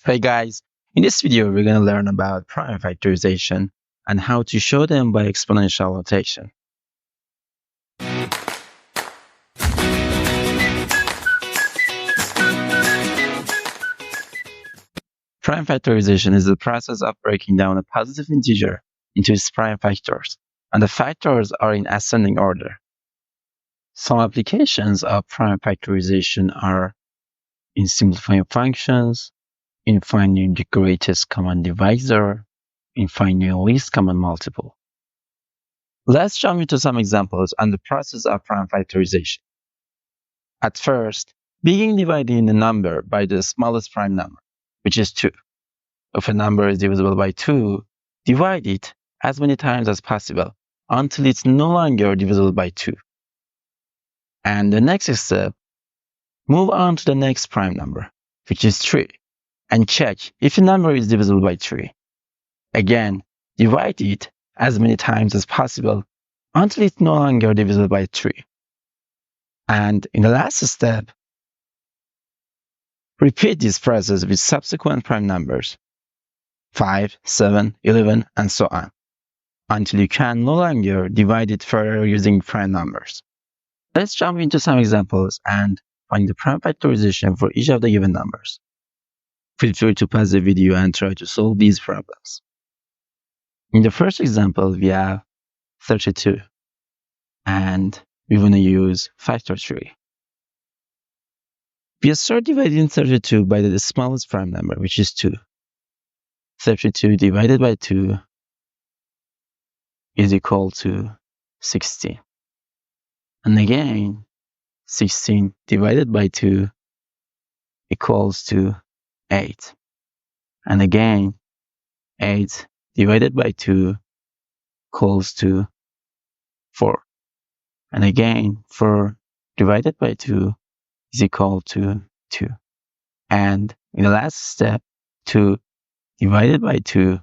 Hey guys, in this video we're going to learn about prime factorization and how to show them by exponential notation. Prime factorization is the process of breaking down a positive integer into its prime factors, and the factors are in ascending order. Some applications of prime factorization are in simplifying functions, in finding the greatest common divisor, in finding the least common multiple. Let's jump into some examples on the process of prime factorization. At first, begin dividing a number by the smallest prime number, which is 2. If a number is divisible by 2, divide it as many times as possible until it's no longer divisible by 2. And the next step, move on to the next prime number, which is 3, and check if the number is divisible by 3. Again, divide it as many times as possible until it's no longer divisible by 3. And in the last step, repeat this process with subsequent prime numbers, 5, 7, 11, and so on, until you can no longer divide it further using prime numbers. Let's jump into some examples and find the prime factorization for each of the given numbers. Feel free to pause the video and try to solve these problems. In the first example, we have 32, and we want to use factor 3. We start dividing 32 by the smallest prime number, which is 2. 32 divided by 2 is equal to 16. And again, 16 divided by 2 equals to 8. And again, 8 divided by 2 equals to 4. And again, 4 divided by 2 is equal to 2. And in the last step, 2 divided by 2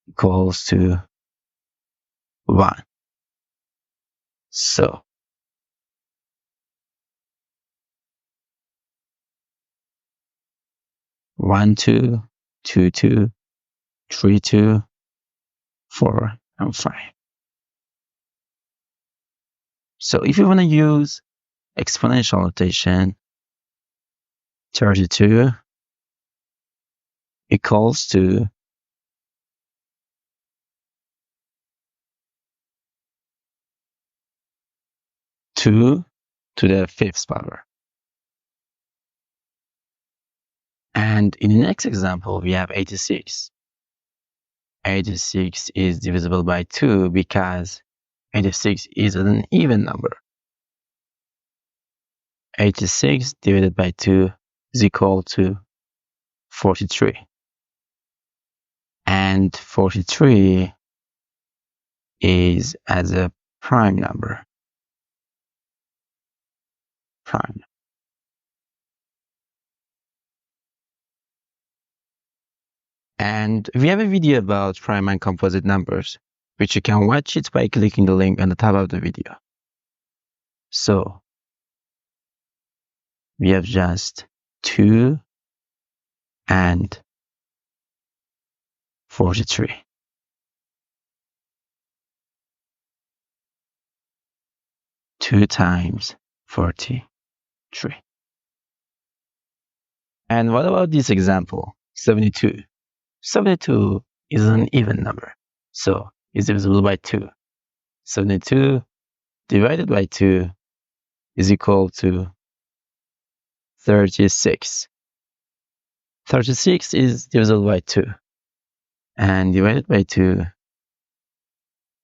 equals to 1. So, one, 2, 2, 2, 3, 2, 4, and 5. So if you want to use exponential notation, 32 equals to 2 to the 5th power. And in the next example, we have 86. 86 is divisible by 2 because 86 is an even number. 86 divided by 2 is equal to 43. And 43 is as a prime number. Prime. And we have a video about prime and composite numbers, which you can watch it by clicking the link on the top of the video. So, we have just 2 and 43. Two times 43. And what about this example, 72? 72 is an even number, so it's divisible by 2. 72 divided by 2 is equal to 36. 36 is divisible by 2, and divided by 2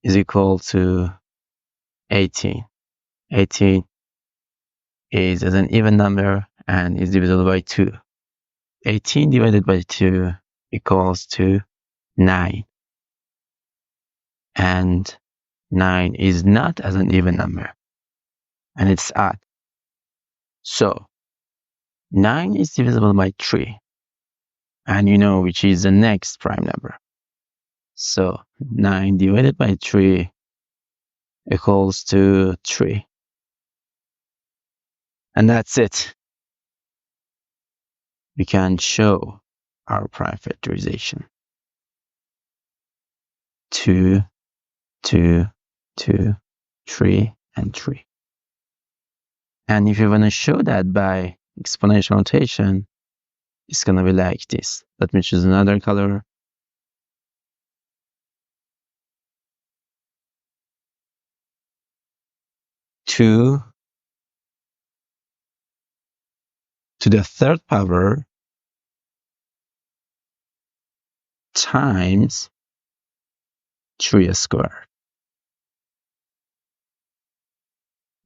is equal to 18. 18 is as an even number and is divisible by 2. 18 divided by 2 equals to 9. And 9 is not as an even number, and it's odd. So, 9 is divisible by 3, and you know which is the next prime number. So, 9 divided by 3 equals to 3. And that's it. We can show our prime factorization. 2, 2, 2, 3, and 3. And if you want to show that by exponential notation, it's going to be like this. Let me choose another color. Two to the third power times 3 squared.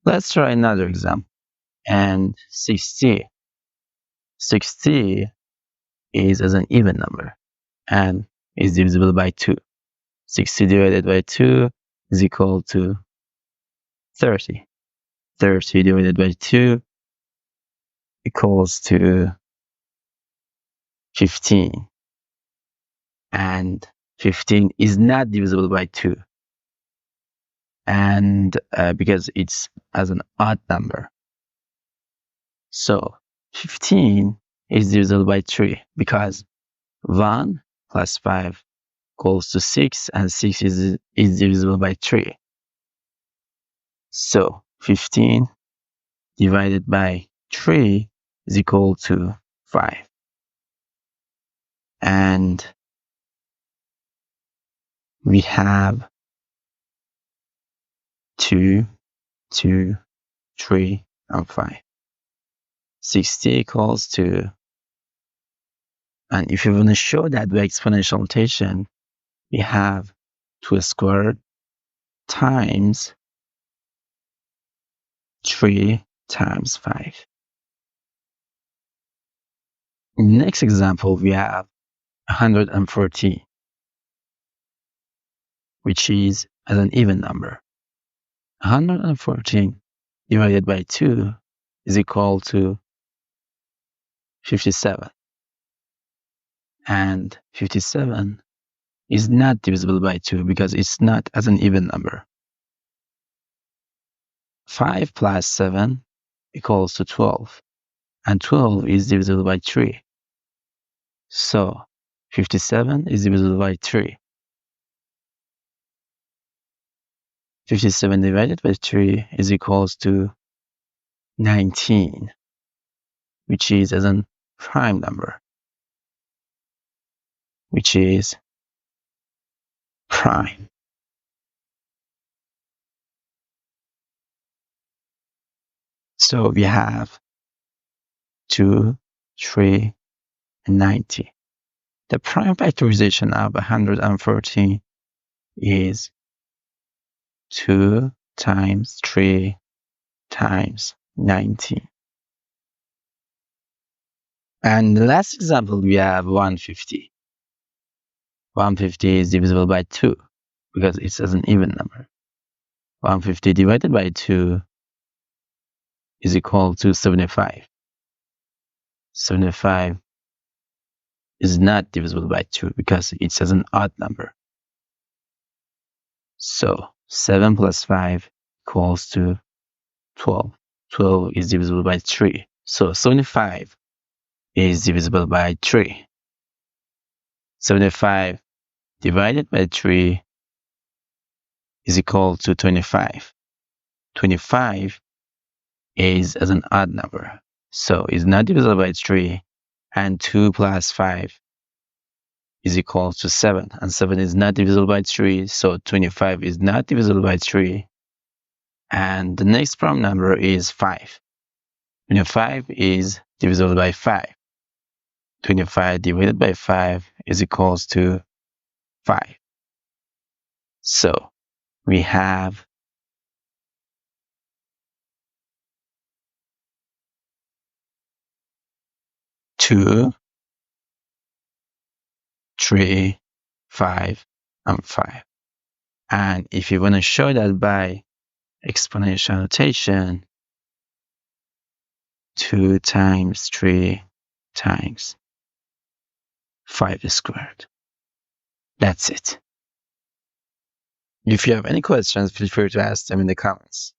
Let's try another example. And 60. 60 is as an even number and is divisible by 2. 60 divided by 2 is equal to 30. 30 divided by 2 equals to 15. And 15 is not divisible by 2. And because it's as an odd number. So 15 is divisible by 3 because 1 plus 5 equals to 6 and 6 is divisible by 3. So 15 divided by 3 is equal to 5. And we have 2, 2, 3, and 5. 60 equals to, and if you want to show that by exponential notation, we have 2 squared times 3 times 5. Next example, we have 140, which is as an even number. 114 divided by 2 is equal to 57. And 57 is not divisible by 2 because it's not as an even number. 5 plus 7 equals to 12. And 12 is divisible by 3. So 57 is divisible by 3. 57 divided by 3 is equals to 19, which is as a prime number, which is prime. So we have 2, 3, and 90. The prime factorization of 114 is 2 times 3 times 90. And the last example, we have 150. 150 is divisible by 2 because it's as an even number. 150 divided by 2 is equal to 75. 75 is not divisible by 2 because it's as an odd number. So 7 plus 5 equals to 12. 12 is divisible by 3. So 75 is divisible by 3. 75 divided by 3 is equal to 25. 25 is as an odd number. So it's not divisible by 3. And 2 plus 5 is equal to 7. And 7 is not divisible by 3. So 25 is not divisible by 3. And the next prime number is 5. 25 is divisible by 5. 25 divided by 5 is equals to 5. So we have 2, 3, 5, and 5. And if you want to show that by exponential notation, 2 times 3 times 5 squared. That's it. If you have any questions, feel free to ask them in the comments.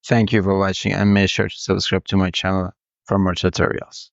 Thank you for watching and make sure to subscribe to my channel for more tutorials.